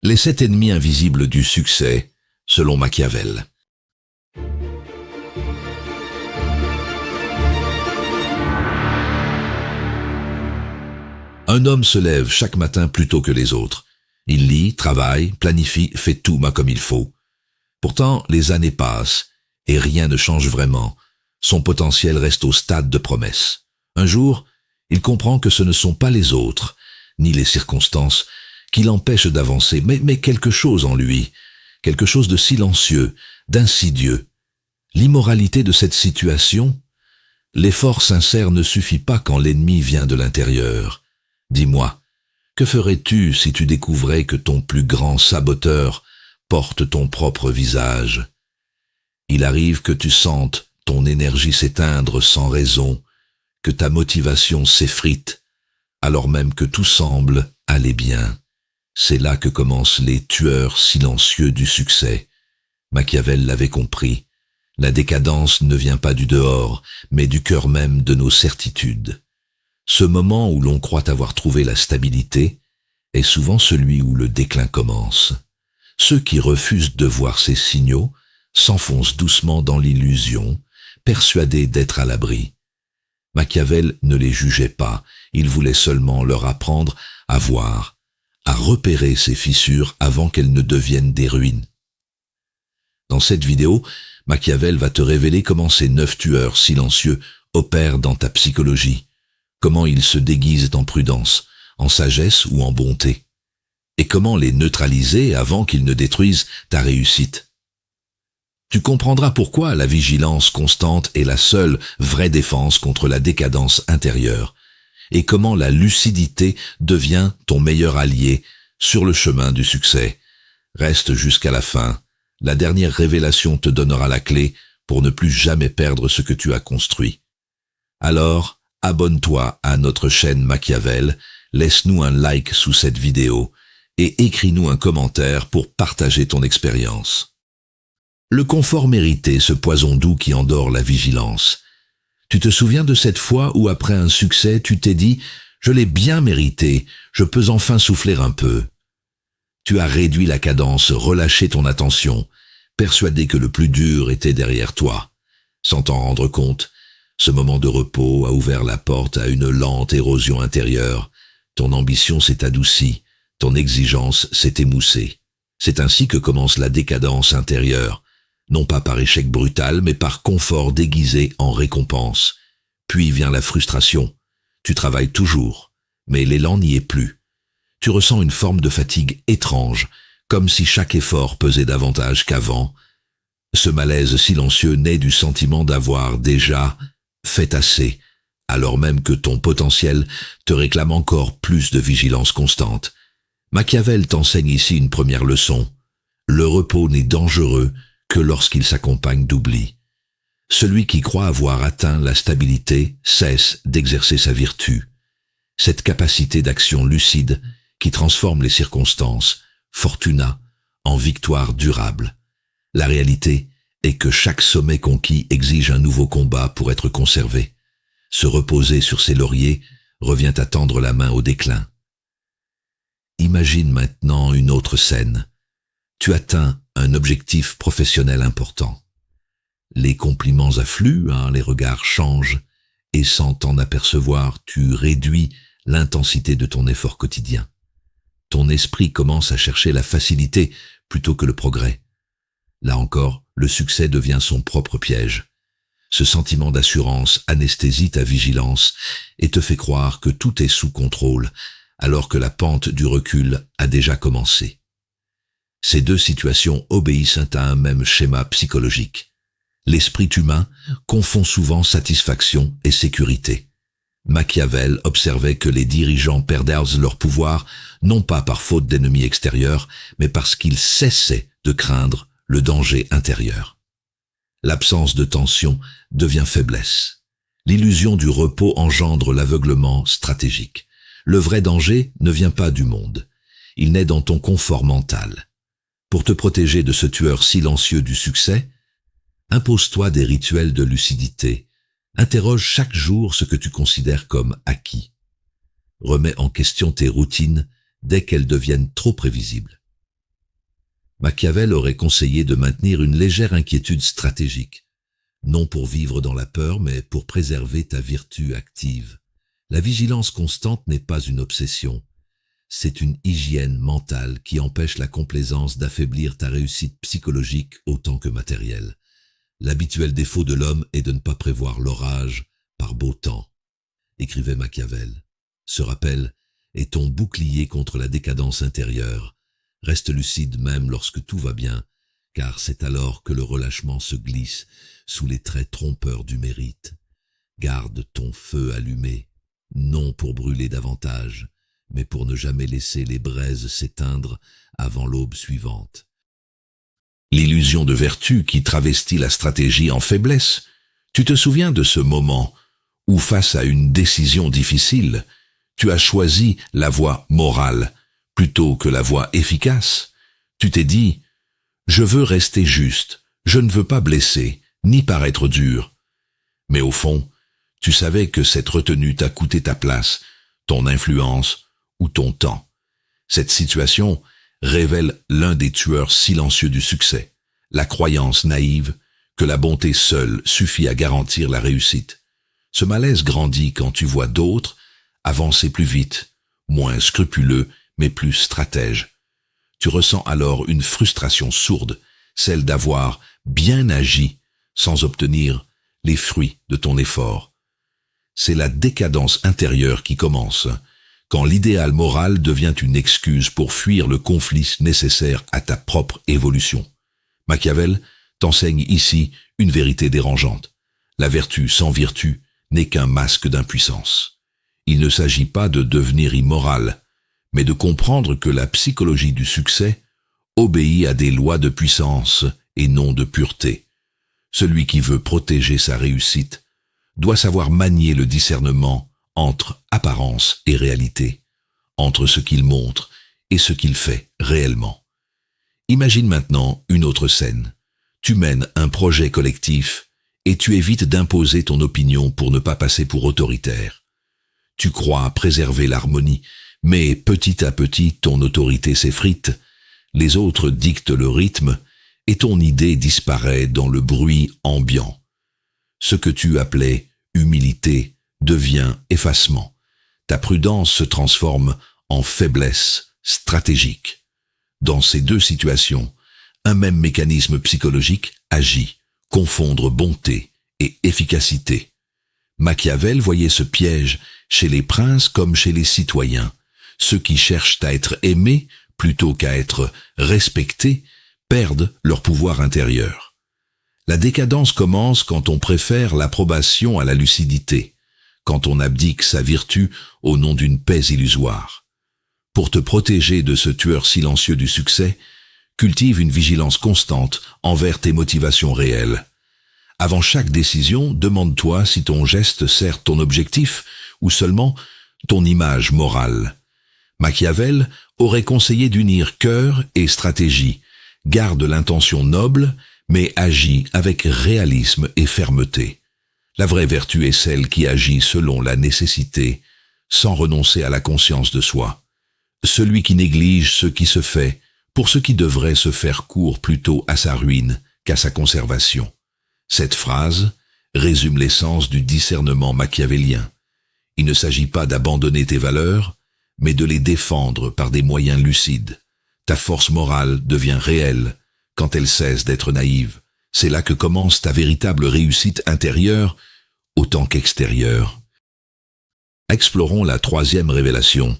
Les 7 ennemis invisibles du succès, selon Machiavel. Un homme se lève chaque matin plus tôt que les autres. Il lit, travaille, planifie, fait tout comme il faut. Pourtant, les années passent et rien ne change vraiment. Son potentiel reste au stade de promesse. Un jour, il comprend que ce ne sont pas les autres, ni les circonstances, qui l'empêchent d'avancer, mais quelque chose en lui, quelque chose de silencieux, d'insidieux. L'immoralité de cette situation, l'effort sincère ne suffit pas quand l'ennemi vient de l'intérieur. Dis-moi, que ferais-tu si tu découvrais que ton plus grand saboteur porte ton propre visage? Il arrive que tu sentes ton énergie s'éteindre sans raison, que ta motivation s'effrite, alors même que tout semble aller bien. C'est là que commencent les tueurs silencieux du succès. Machiavel l'avait compris. La décadence ne vient pas du dehors, mais du cœur même de nos certitudes. Ce moment où l'on croit avoir trouvé la stabilité est souvent celui où le déclin commence. Ceux qui refusent de voir ces signaux s'enfoncent doucement dans l'illusion, persuadés d'être à l'abri. Machiavel ne les jugeait pas, il voulait seulement leur apprendre à voir, à repérer ces fissures avant qu'elles ne deviennent des ruines. Dans cette vidéo, Machiavel va te révéler comment ces 9 tueurs silencieux opèrent dans ta psychologie, comment ils se déguisent en prudence, en sagesse ou en bonté, et comment les neutraliser avant qu'ils ne détruisent ta réussite. Tu comprendras pourquoi la vigilance constante est la seule vraie défense contre la décadence intérieure, et comment la lucidité devient ton meilleur allié sur le chemin du succès. Reste jusqu'à la fin. La dernière révélation te donnera la clé pour ne plus jamais perdre ce que tu as construit. Alors, abonne-toi à notre chaîne Machiavel, laisse-nous un like sous cette vidéo et écris-nous un commentaire pour partager ton expérience. Le confort mérité, ce poison doux qui endort la vigilance. Tu te souviens de cette fois où après un succès, tu t'es dit « Je l'ai bien mérité, je peux enfin souffler un peu ». Tu as réduit la cadence, relâché ton attention, persuadé que le plus dur était derrière toi. Sans t'en rendre compte, ce moment de repos a ouvert la porte à une lente érosion intérieure. Ton ambition s'est adoucie, ton exigence s'est émoussée. C'est ainsi que commence la décadence intérieure. Non pas par échec brutal, mais par confort déguisé en récompense. Puis vient la frustration. Tu travailles toujours, mais l'élan n'y est plus. Tu ressens une forme de fatigue étrange, comme si chaque effort pesait davantage qu'avant. Ce malaise silencieux naît du sentiment d'avoir déjà fait assez, alors même que ton potentiel te réclame encore plus de vigilance constante. Machiavel t'enseigne ici une première leçon. Le repos n'est dangereux que lorsqu'il s'accompagne d'oubli. Celui qui croit avoir atteint la stabilité cesse d'exercer sa vertu. Cette capacité d'action lucide qui transforme les circonstances, fortuna, en victoire durable. La réalité est que chaque sommet conquis exige un nouveau combat pour être conservé. Se reposer sur ses lauriers revient à tendre la main au déclin. Imagine maintenant une autre scène. Tu atteins un objectif professionnel important. Les compliments affluent, les regards changent, et sans t'en apercevoir, tu réduis l'intensité de ton effort quotidien. Ton esprit commence à chercher la facilité plutôt que le progrès. Là encore, le succès devient son propre piège. Ce sentiment d'assurance anesthésie ta vigilance et te fait croire que tout est sous contrôle, alors que la pente du recul a déjà commencé. Ces deux situations obéissent à un même schéma psychologique. L'esprit humain confond souvent satisfaction et sécurité. Machiavel observait que les dirigeants perdaient leur pouvoir non pas par faute d'ennemis extérieurs, mais parce qu'ils cessaient de craindre le danger intérieur. L'absence de tension devient faiblesse. L'illusion du repos engendre l'aveuglement stratégique. Le vrai danger ne vient pas du monde. Il naît dans ton confort mental. Pour te protéger de ce tueur silencieux du succès, impose-toi des rituels de lucidité. Interroge chaque jour ce que tu considères comme acquis. Remets en question tes routines dès qu'elles deviennent trop prévisibles. Machiavel aurait conseillé de maintenir une légère inquiétude stratégique, non pour vivre dans la peur, mais pour préserver ta vertu active. La vigilance constante n'est pas une obsession, c'est une hygiène mentale qui empêche la complaisance d'affaiblir ta réussite psychologique autant que matérielle. L'habituel défaut de l'homme est de ne pas prévoir l'orage par beau temps, écrivait Machiavel. Ce rappel est ton bouclier contre la décadence intérieure. Reste lucide même lorsque tout va bien, car c'est alors que le relâchement se glisse sous les traits trompeurs du mérite. Garde ton feu allumé, non pour brûler davantage, mais pour ne jamais laisser les braises s'éteindre avant l'aube suivante. L'illusion de vertu qui travestit la stratégie en faiblesse. Tu te souviens de ce moment où, face à une décision difficile, tu as choisi la voie morale plutôt que la voie efficace. Tu t'es dit « Je veux rester juste, je ne veux pas blesser, ni paraître dur ». Mais au fond, tu savais que cette retenue t'a coûté ta place, ton influence ou ton temps. Cette situation révèle l'un des tueurs silencieux du succès, la croyance naïve que la bonté seule suffit à garantir la réussite. Ce malaise grandit quand tu vois d'autres avancer plus vite, moins scrupuleux, mais plus stratèges. Tu ressens alors une frustration sourde, celle d'avoir bien agi sans obtenir les fruits de ton effort. C'est la décadence intérieure qui commence, quand l'idéal moral devient une excuse pour fuir le conflit nécessaire à ta propre évolution. Machiavel t'enseigne ici une vérité dérangeante. La vertu sans vertu n'est qu'un masque d'impuissance. Il ne s'agit pas de devenir immoral, mais de comprendre que la psychologie du succès obéit à des lois de puissance et non de pureté. Celui qui veut protéger sa réussite doit savoir manier le discernement entre apparence et réalité, entre ce qu'il montre et ce qu'il fait réellement. Imagine maintenant une autre scène. Tu mènes un projet collectif et tu évites d'imposer ton opinion pour ne pas passer pour autoritaire. Tu crois préserver l'harmonie, mais petit à petit ton autorité s'effrite, les autres dictent le rythme et ton idée disparaît dans le bruit ambiant. Ce que tu appelais humilité devient effacement. Ta prudence se transforme en faiblesse stratégique. Dans ces deux situations, un même mécanisme psychologique agit, confondre bonté et efficacité. Machiavel voyait ce piège chez les princes comme chez les citoyens. Ceux qui cherchent à être aimés plutôt qu'à être respectés perdent leur pouvoir intérieur. La décadence commence quand on préfère l'approbation à la lucidité, quand on abdique sa vertu au nom d'une paix illusoire. Pour te protéger de ce tueur silencieux du succès, cultive une vigilance constante envers tes motivations réelles. Avant chaque décision, demande-toi si ton geste sert ton objectif ou seulement ton image morale. Machiavel aurait conseillé d'unir cœur et stratégie. Garde l'intention noble, mais agis avec réalisme et fermeté. La vraie vertu est celle qui agit selon la nécessité, sans renoncer à la conscience de soi. Celui qui néglige ce qui se fait, pour ce qui devrait se faire court plutôt à sa ruine qu'à sa conservation. Cette phrase résume l'essence du discernement machiavélien. Il ne s'agit pas d'abandonner tes valeurs, mais de les défendre par des moyens lucides. Ta force morale devient réelle quand elle cesse d'être naïve. C'est là que commence ta véritable réussite intérieure autant qu'extérieure. Explorons la troisième révélation,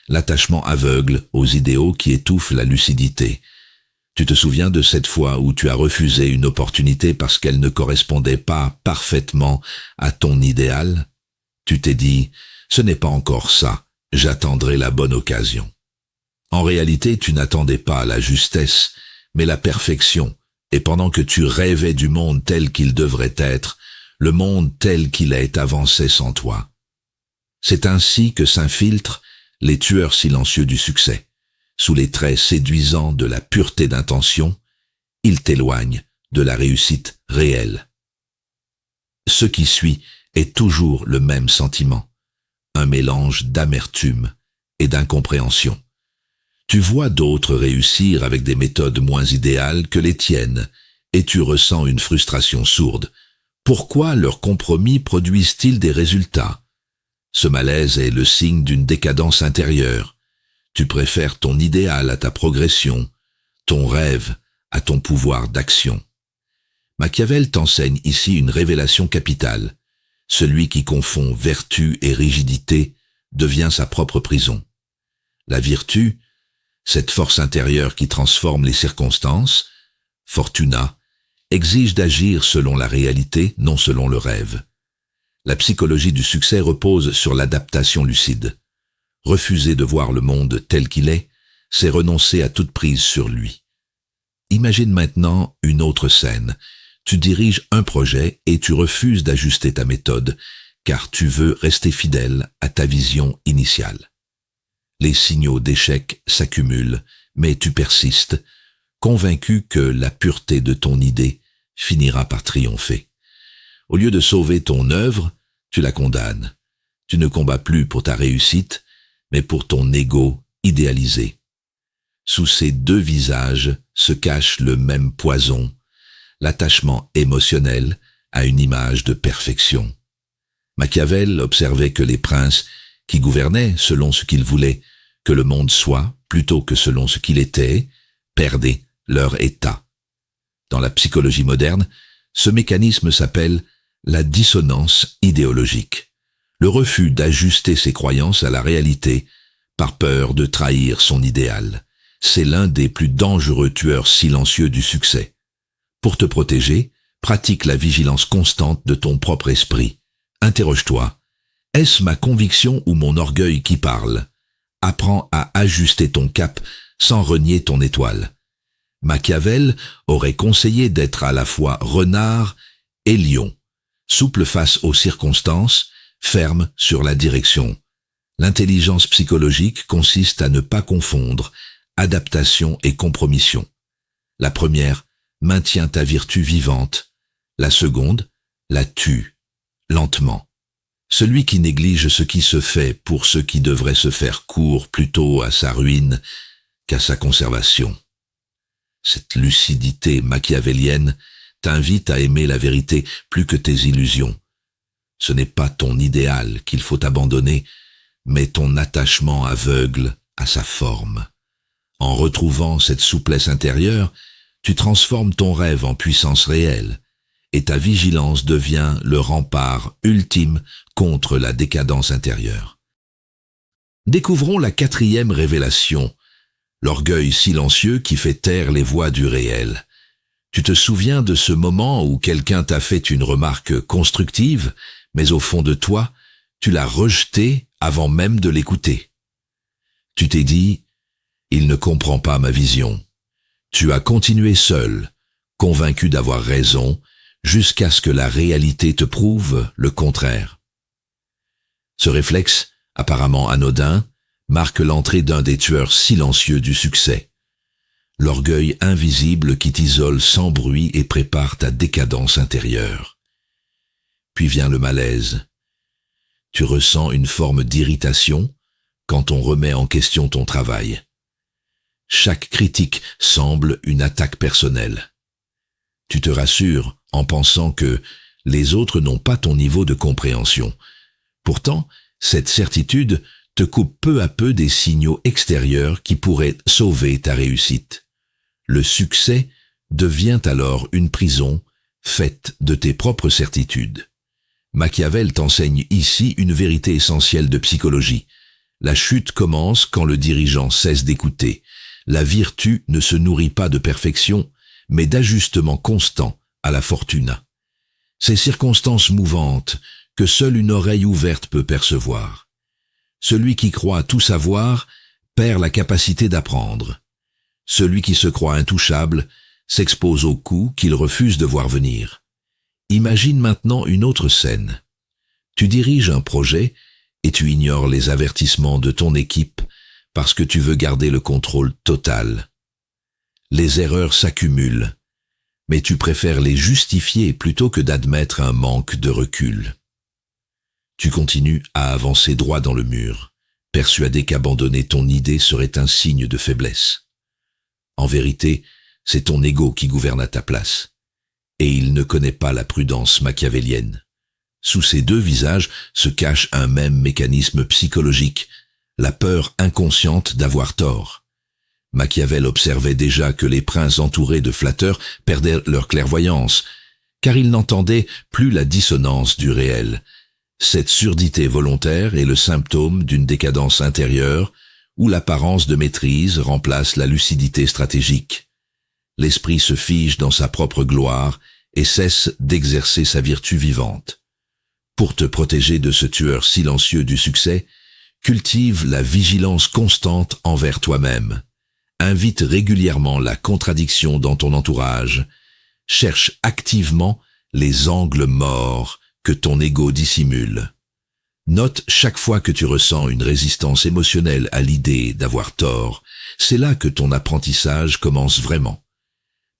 l'attachement aveugle aux idéaux qui étouffe la lucidité. Tu te souviens de cette fois où tu as refusé une opportunité parce qu'elle ne correspondait pas parfaitement à ton idéal? Tu t'es dit, ce n'est pas encore ça, j'attendrai la bonne occasion. En réalité, tu n'attendais pas la justesse, mais la perfection, et pendant que tu rêvais du monde tel qu'il devrait être, le monde tel qu'il est avançait sans toi. C'est ainsi que s'infiltrent les tueurs silencieux du succès. Sous les traits séduisants de la pureté d'intention, ils t'éloignent de la réussite réelle. Ce qui suit est toujours le même sentiment, un mélange d'amertume et d'incompréhension. Tu vois d'autres réussir avec des méthodes moins idéales que les tiennes, et tu ressens une frustration sourde. Pourquoi leurs compromis produisent-ils des résultats? Ce malaise est le signe d'une décadence intérieure. Tu préfères ton idéal à ta progression, ton rêve à ton pouvoir d'action. Machiavel t'enseigne ici une révélation capitale. Celui qui confond vertu et rigidité devient sa propre prison. La vertu, cette force intérieure qui transforme les circonstances, fortuna, exige d'agir selon la réalité, non selon le rêve. La psychologie du succès repose sur l'adaptation lucide. Refuser de voir le monde tel qu'il est, c'est renoncer à toute prise sur lui. Imagine maintenant une autre scène. Tu diriges un projet et tu refuses d'ajuster ta méthode, car tu veux rester fidèle à ta vision initiale. Les signaux d'échec s'accumulent, mais tu persistes, convaincu que la pureté de ton idée finira par triompher. Au lieu de sauver ton œuvre, tu la condamnes. Tu ne combats plus pour ta réussite, mais pour ton ego idéalisé. Sous ces deux visages se cache le même poison, l'attachement émotionnel à une image de perfection. Machiavel observait que les princes, qui gouvernaient selon ce qu'ils voulaient que le monde soit, plutôt que selon ce qu'il était, perdaient leur état. Dans la psychologie moderne, ce mécanisme s'appelle la dissonance idéologique, le refus d'ajuster ses croyances à la réalité par peur de trahir son idéal. C'est l'un des plus dangereux tueurs silencieux du succès. Pour te protéger, pratique la vigilance constante de ton propre esprit. Interroge-toi, est-ce ma conviction ou mon orgueil qui parle? Apprends à ajuster ton cap sans renier ton étoile. Machiavel aurait conseillé d'être à la fois renard et lion, souple face aux circonstances, ferme sur la direction. L'intelligence psychologique consiste à ne pas confondre adaptation et compromission. La première maintient ta vertu vivante, la seconde la tue, lentement. Celui qui néglige ce qui se fait pour ce qui devrait se faire court plutôt à sa ruine qu'à sa conservation. Cette lucidité machiavélienne t'invite à aimer la vérité plus que tes illusions. Ce n'est pas ton idéal qu'il faut abandonner, mais ton attachement aveugle à sa forme. En retrouvant cette souplesse intérieure, tu transformes ton rêve en puissance réelle, et ta vigilance devient le rempart ultime contre la décadence intérieure. Découvrons la quatrième révélation, l'orgueil silencieux qui fait taire les voix du réel. Tu te souviens de ce moment où quelqu'un t'a fait une remarque constructive, mais au fond de toi, tu l'as rejetée avant même de l'écouter. Tu t'es dit, il ne comprend pas ma vision. Tu as continué seul, convaincu d'avoir raison, jusqu'à ce que la réalité te prouve le contraire. Ce réflexe, apparemment anodin, marque l'entrée d'un des tueurs silencieux du succès. L'orgueil invisible qui t'isole sans bruit et prépare ta décadence intérieure. Puis vient le malaise. Tu ressens une forme d'irritation quand on remet en question ton travail. Chaque critique semble une attaque personnelle. Tu te rassures en pensant que les autres n'ont pas ton niveau de compréhension. Pourtant, cette certitude te coupe peu à peu des signaux extérieurs qui pourraient sauver ta réussite. Le succès devient alors une prison faite de tes propres certitudes. Machiavel t'enseigne ici une vérité essentielle de psychologie. La chute commence quand le dirigeant cesse d'écouter. La vertu ne se nourrit pas de perfection, mais d'ajustement constant à la fortuna. Ces circonstances mouvantes que seule une oreille ouverte peut percevoir. Celui qui croit tout savoir perd la capacité d'apprendre. Celui qui se croit intouchable s'expose aux coups qu'il refuse de voir venir. Imagine maintenant une autre scène. Tu diriges un projet et tu ignores les avertissements de ton équipe parce que tu veux garder le contrôle total. Les erreurs s'accumulent, mais tu préfères les justifier plutôt que d'admettre un manque de recul. Tu continues à avancer droit dans le mur, persuadé qu'abandonner ton idée serait un signe de faiblesse. En vérité, c'est ton ego qui gouverne à ta place. Et il ne connaît pas la prudence machiavélienne. Sous ces deux visages se cache un même mécanisme psychologique, la peur inconsciente d'avoir tort. Machiavel observait déjà que les princes entourés de flatteurs perdaient leur clairvoyance, car ils n'entendaient plus la dissonance du réel. Cette surdité volontaire est le symptôme d'une décadence intérieure où l'apparence de maîtrise remplace la lucidité stratégique. L'esprit se fige dans sa propre gloire et cesse d'exercer sa vertu vivante. Pour te protéger de ce tueur silencieux du succès, cultive la vigilance constante envers toi-même. Invite régulièrement la contradiction dans ton entourage. Cherche activement les angles morts que ton ego dissimule. Note chaque fois que tu ressens une résistance émotionnelle à l'idée d'avoir tort. C'est là que ton apprentissage commence vraiment.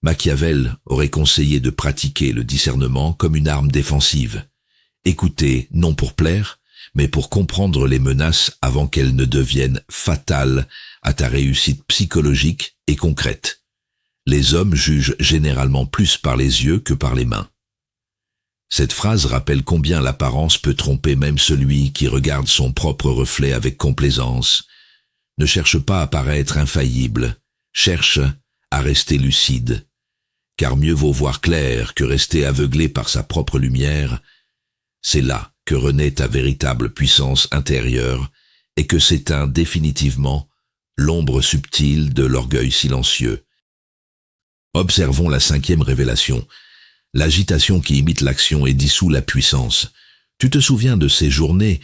Machiavel aurait conseillé de pratiquer le discernement comme une arme défensive. Écouter non pour plaire, mais pour comprendre les menaces avant qu'elles ne deviennent fatales à ta réussite psychologique et concrète. Les hommes jugent généralement plus par les yeux que par les mains. Cette phrase rappelle combien l'apparence peut tromper même celui qui regarde son propre reflet avec complaisance. Ne cherche pas à paraître infaillible, cherche à rester lucide. Car mieux vaut voir clair que rester aveuglé par sa propre lumière. C'est là que renaît ta véritable puissance intérieure et que s'éteint définitivement l'ombre subtile de l'orgueil silencieux. Observons la 5e révélation. L'agitation qui imite l'action et dissout la puissance. Tu te souviens de ces journées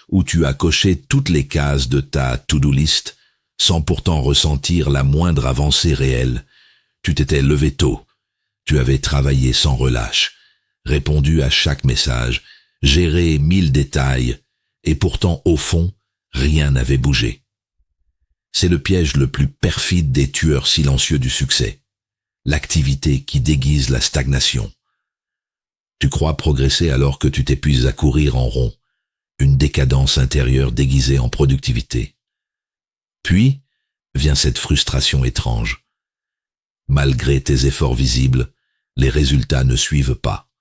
où tu as coché toutes les cases de ta to-do list sans pourtant ressentir la moindre avancée réelle. Tu t'étais levé tôt. Tu avais travaillé sans relâche, répondu à chaque message, géré 1000 détails, et pourtant, au fond, rien n'avait bougé. C'est le piège le plus perfide des tueurs silencieux du succès. L'activité qui déguise la stagnation. Tu crois progresser alors que tu t'épuises à courir en rond, une décadence intérieure déguisée en productivité. Puis vient cette frustration étrange. Malgré tes efforts visibles, les résultats ne suivent pas.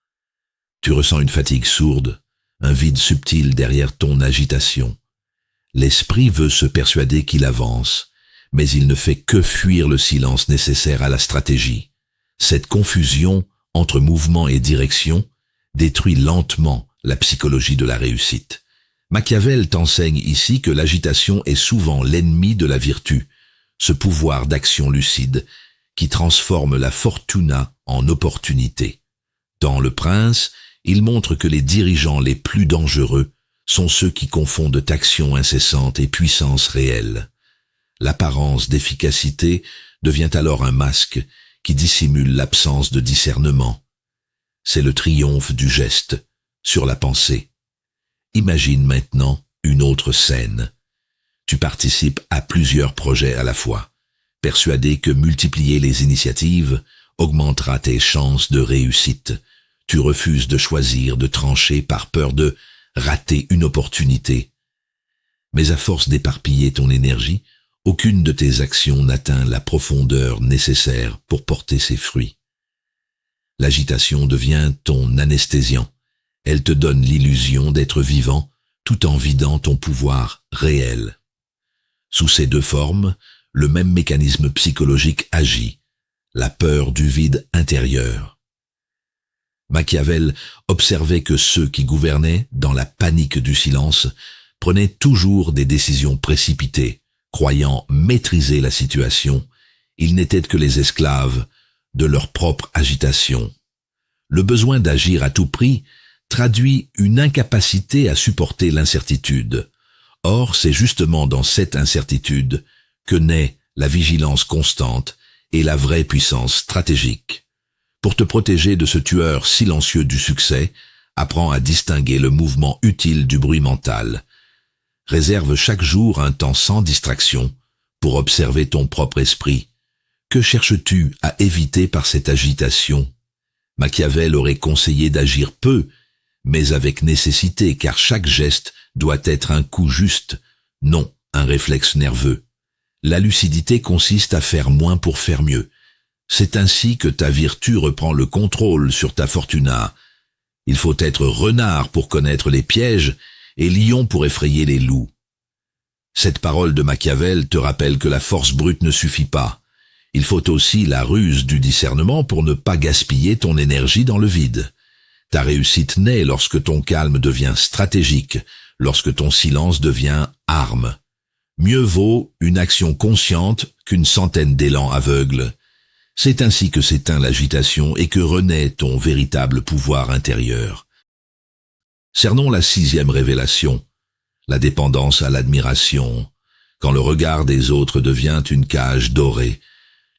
Tu ressens une fatigue sourde, un vide subtil derrière ton agitation. L'esprit veut se persuader qu'il avance, mais il ne fait que fuir le silence nécessaire à la stratégie. Cette confusion entre mouvement et direction détruit lentement la psychologie de la réussite. Machiavel t'enseigne ici que l'agitation est souvent l'ennemi de la vertu, ce pouvoir d'action lucide qui transforme la fortuna en opportunité. Dans Le Prince, il montre que les dirigeants les plus dangereux sont ceux qui confondent action incessante et puissance réelle. L'apparence d'efficacité devient alors un masque qui dissimule l'absence de discernement. C'est le triomphe du geste sur la pensée. Imagine maintenant une autre scène. Tu participes à plusieurs projets à la fois, persuadé que multiplier les initiatives augmentera tes chances de réussite. Tu refuses de choisir, de trancher par peur de rater une opportunité. Mais à force d'éparpiller ton énergie, aucune de tes actions n'atteint la profondeur nécessaire pour porter ses fruits. L'agitation devient ton anesthésiant. Elle te donne l'illusion d'être vivant tout en vidant ton pouvoir réel. Sous ces deux formes, le même mécanisme psychologique agit, la peur du vide intérieur. Machiavel observait que ceux qui gouvernaient, dans la panique du silence, prenaient toujours des décisions précipitées, croyant maîtriser la situation. Ils n'étaient que les esclaves de leur propre agitation. Le besoin d'agir à tout prix traduit une incapacité à supporter l'incertitude. Or, c'est justement dans cette incertitude que naît la vigilance constante et la vraie puissance stratégique. Pour te protéger de ce tueur silencieux du succès, apprends à distinguer le mouvement utile du bruit mental. Réserve chaque jour un temps sans distraction pour observer ton propre esprit. Que cherches-tu à éviter par cette agitation? Machiavel aurait conseillé d'agir peu, mais avec nécessité, car chaque geste doit être un coup juste, non un réflexe nerveux. La lucidité consiste à faire moins pour faire mieux. C'est ainsi que ta vertu reprend le contrôle sur ta fortuna. Il faut être renard pour connaître les pièges et lion pour effrayer les loups. Cette parole de Machiavel te rappelle que la force brute ne suffit pas. Il faut aussi la ruse du discernement pour ne pas gaspiller ton énergie dans le vide. Ta réussite naît lorsque ton calme devient stratégique, lorsque ton silence devient arme. Mieux vaut une action consciente qu'une centaine d'élans aveugles. C'est ainsi que s'éteint l'agitation et que renaît ton véritable pouvoir intérieur. Cernons la 6e révélation, la dépendance à l'admiration. Quand le regard des autres devient une cage dorée,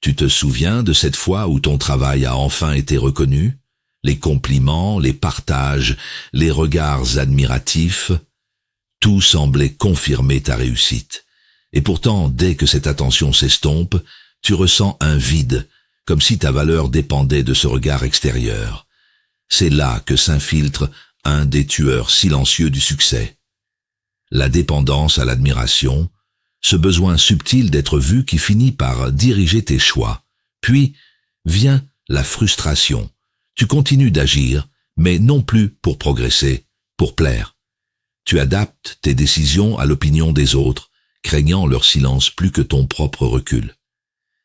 tu te souviens de cette fois où ton travail a enfin été reconnu? Les compliments, les partages, les regards admiratifs, tout semblait confirmer ta réussite. Et pourtant, dès que cette attention s'estompe, tu ressens un vide, comme si ta valeur dépendait de ce regard extérieur. C'est là que s'infiltre un des tueurs silencieux du succès. La dépendance à l'admiration, ce besoin subtil d'être vu qui finit par diriger tes choix. Puis vient la frustration. Tu continues d'agir, mais non plus pour progresser, pour plaire. Tu adaptes tes décisions à l'opinion des autres, craignant leur silence plus que ton propre recul.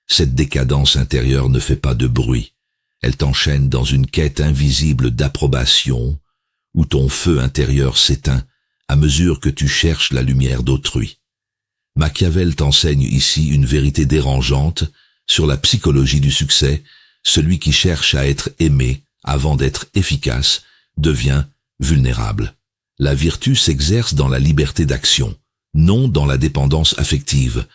Cette décadence intérieure ne fait pas de bruit. Elle t'enchaîne dans une quête invisible d'approbation, où ton feu intérieur s'éteint à mesure que tu cherches la lumière d'autrui. Machiavel t'enseigne ici une vérité dérangeante sur la psychologie du succès. Celui qui cherche à être aimé avant d'être efficace devient vulnérable. La vertu s'exerce dans la liberté d'action, non dans la dépendance affective.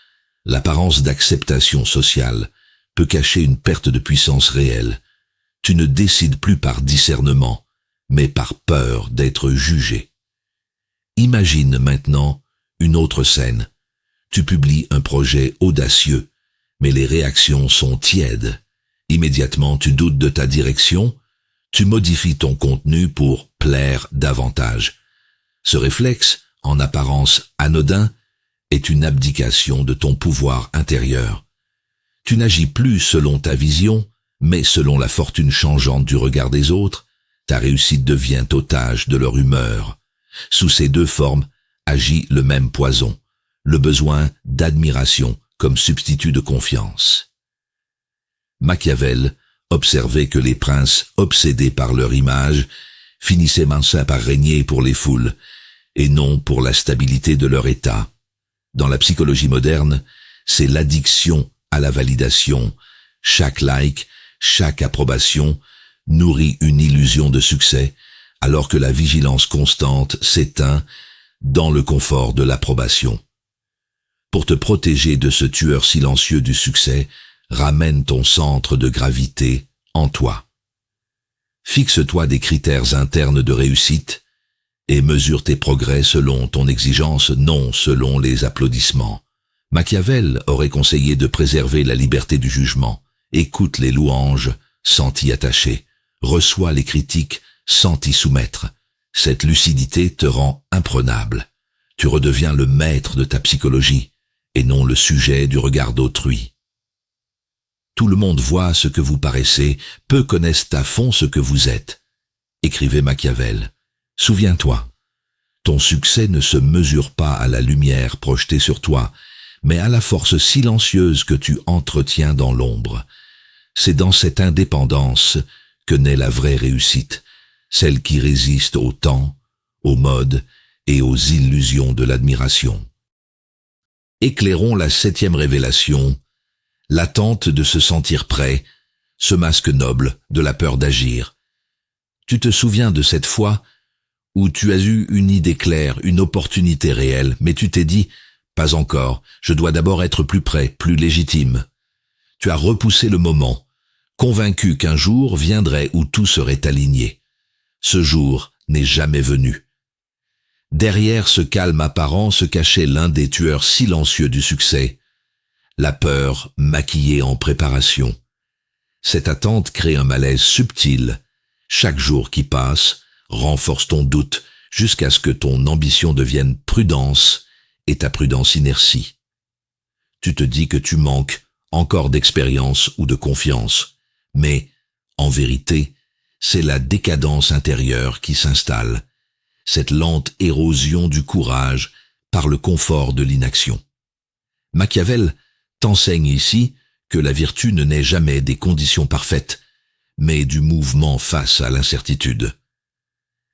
L'apparence d'acceptation sociale peut cacher une perte de puissance réelle. Tu ne décides plus par discernement, mais par peur d'être jugé. Imagine maintenant une autre scène. Tu publies un projet audacieux, mais les réactions sont tièdes. Immédiatement, tu doutes de ta direction, tu modifies ton contenu pour plaire davantage. Ce réflexe, en apparence anodin, est une abdication de ton pouvoir intérieur. Tu n'agis plus selon ta vision, mais selon la fortune changeante du regard des autres. Ta réussite devient otage de leur humeur. Sous ces deux formes agit le même poison, le besoin d'admiration comme substitut de confiance. Machiavel observait que les princes obsédés par leur image finissaient maintenant par régner pour les foules, et non pour la stabilité de leur état. Dans la psychologie moderne, c'est l'addiction à la validation. Chaque like, chaque approbation nourrit une illusion de succès, alors que la vigilance constante s'éteint dans le confort de l'approbation. Pour te protéger de ce tueur silencieux du succès, ramène ton centre de gravité en toi. Fixe-toi des critères internes de réussite et mesure tes progrès selon ton exigence, non selon les applaudissements. Machiavel aurait conseillé de préserver la liberté du jugement. Écoute les louanges sans t'y attacher. Reçois les critiques sans t'y soumettre. Cette lucidité te rend imprenable. Tu redeviens le maître de ta psychologie et non le sujet du regard d'autrui. Tout le monde voit ce que vous paraissez, peu connaissent à fond ce que vous êtes. Écrivait Machiavel. Souviens-toi, ton succès ne se mesure pas à la lumière projetée sur toi, mais à la force silencieuse que tu entretiens dans l'ombre. C'est dans cette indépendance que naît la vraie réussite, celle qui résiste au temps, aux modes et aux illusions de l'admiration. Éclairons la 7e révélation, l'attente de se sentir prêt, ce masque noble de la peur d'agir. Tu te souviens de cette fois où tu as eu une idée claire, une opportunité réelle, mais tu t'es dit « Pas encore, je dois d'abord être plus prêt, plus légitime ». Tu as repoussé le moment, convaincu qu'un jour viendrait où tout serait aligné. Ce jour n'est jamais venu. Derrière ce calme apparent se cachait l'un des tueurs silencieux du succès, la peur maquillée en préparation. Cette attente crée un malaise subtil. Chaque jour qui passe renforce ton doute jusqu'à ce que ton ambition devienne prudence et ta prudence inertie. Tu te dis que tu manques encore d'expérience ou de confiance, mais, en vérité, c'est la décadence intérieure qui s'installe, cette lente érosion du courage par le confort de l'inaction. Machiavel t'enseigne ici que la vertu ne naît jamais des conditions parfaites, mais du mouvement face à l'incertitude.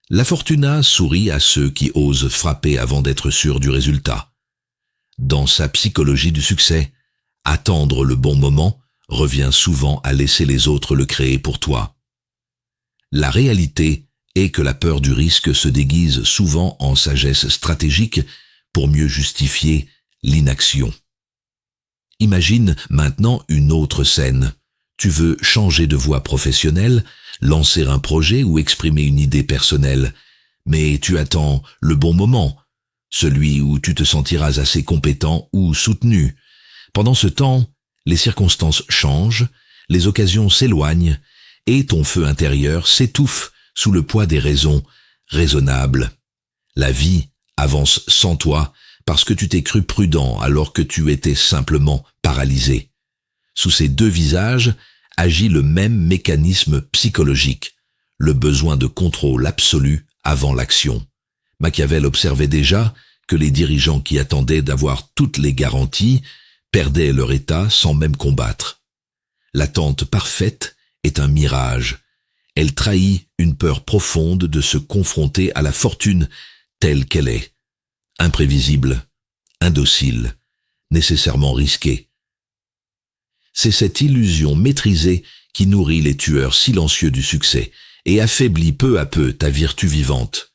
La fortuna sourit à ceux qui osent frapper avant d'être sûrs du résultat. Dans sa psychologie du succès, attendre le bon moment revient souvent à laisser les autres le créer pour toi. La réalité est que la peur du risque se déguise souvent en sagesse stratégique pour mieux justifier l'inaction. Imagine maintenant une autre scène. Tu veux changer de voie professionnelle, lancer un projet ou exprimer une idée personnelle, mais tu attends le bon moment, celui où tu te sentiras assez compétent ou soutenu. Pendant ce temps, les circonstances changent, les occasions s'éloignent, et ton feu intérieur s'étouffe sous le poids des raisons raisonnables. La vie avance sans toi parce que tu t'es cru prudent alors que tu étais simplement paralysé. Sous ces deux visages agit le même mécanisme psychologique, le besoin de contrôle absolu avant l'action. Machiavel observait déjà que les dirigeants qui attendaient d'avoir toutes les garanties perdaient leur état sans même combattre. L'attente parfaite est un mirage. Elle trahit une peur profonde de se confronter à la fortune telle qu'elle est, imprévisible, indocile, nécessairement risquée. C'est cette illusion maîtrisée qui nourrit les tueurs silencieux du succès et affaiblit peu à peu ta vertu vivante.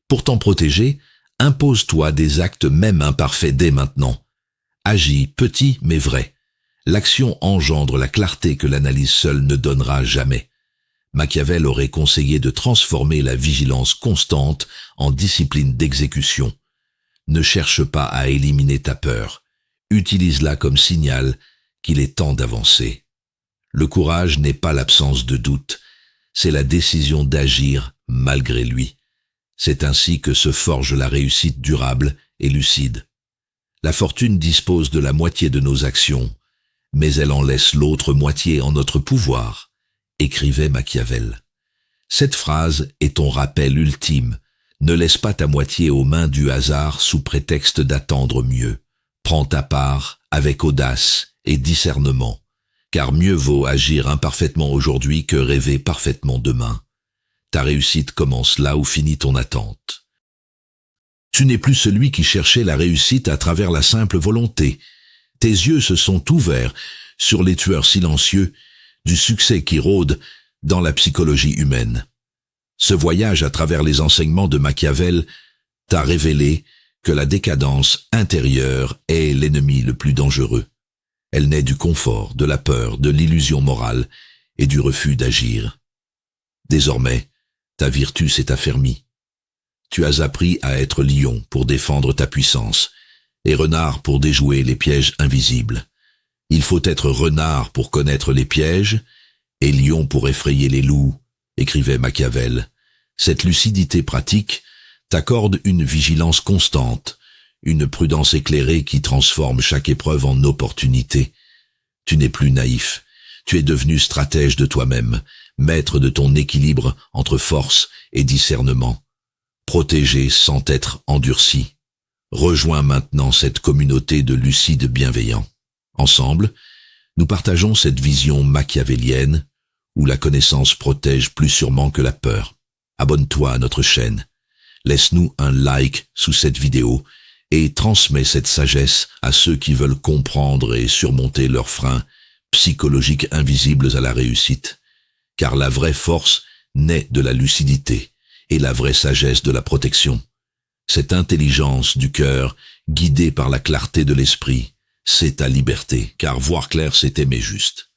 Pour t'en protéger, impose-toi des actes même imparfaits dès maintenant. Agis petit mais vrai. L'action engendre la clarté que l'analyse seule ne donnera jamais. Machiavel aurait conseillé de transformer la vigilance constante en discipline d'exécution. Ne cherche pas à éliminer ta peur. Utilise-la comme signal qu'il est temps d'avancer. Le courage n'est pas l'absence de doute, c'est la décision d'agir malgré lui. C'est ainsi que se forge la réussite durable et lucide. La fortune dispose de la moitié de nos actions, mais elle en laisse l'autre moitié en notre pouvoir, écrivait Machiavel. Cette phrase est ton rappel ultime. Ne laisse pas ta moitié aux mains du hasard sous prétexte d'attendre mieux. Prends ta part avec audace et discernement, car mieux vaut agir imparfaitement aujourd'hui que rêver parfaitement demain. Ta réussite commence là où finit ton attente. Tu n'es plus celui qui cherchait la réussite à travers la simple volonté. Tes yeux se sont ouverts sur les tueurs silencieux du succès qui rôdent dans la psychologie humaine. Ce voyage à travers les enseignements de Machiavel t'a révélé que la décadence intérieure est l'ennemi le plus dangereux. Elle naît du confort, de la peur, de l'illusion morale et du refus d'agir. Désormais, ta vertu s'est affermie. Tu as appris à être lion pour défendre ta puissance et renard pour déjouer les pièges invisibles. Il faut être renard pour connaître les pièges et lion pour effrayer les loups, écrivait Machiavel. Cette lucidité pratique t'accorde une vigilance constante, une prudence éclairée qui transforme chaque épreuve en opportunité. Tu n'es plus naïf, tu es devenu stratège de toi-même, maître de ton équilibre entre force et discernement, protégé sans être endurci. Rejoins maintenant cette communauté de lucides bienveillants. Ensemble, nous partageons cette vision machiavélienne où la connaissance protège plus sûrement que la peur. Abonne-toi à notre chaîne. Laisse-nous un like sous cette vidéo et transmets cette sagesse à ceux qui veulent comprendre et surmonter leurs freins psychologiques invisibles à la réussite. Car la vraie force naît de la lucidité et la vraie sagesse de la protection. Cette intelligence du cœur, guidée par la clarté de l'esprit, c'est ta liberté, car voir clair c'est aimer juste.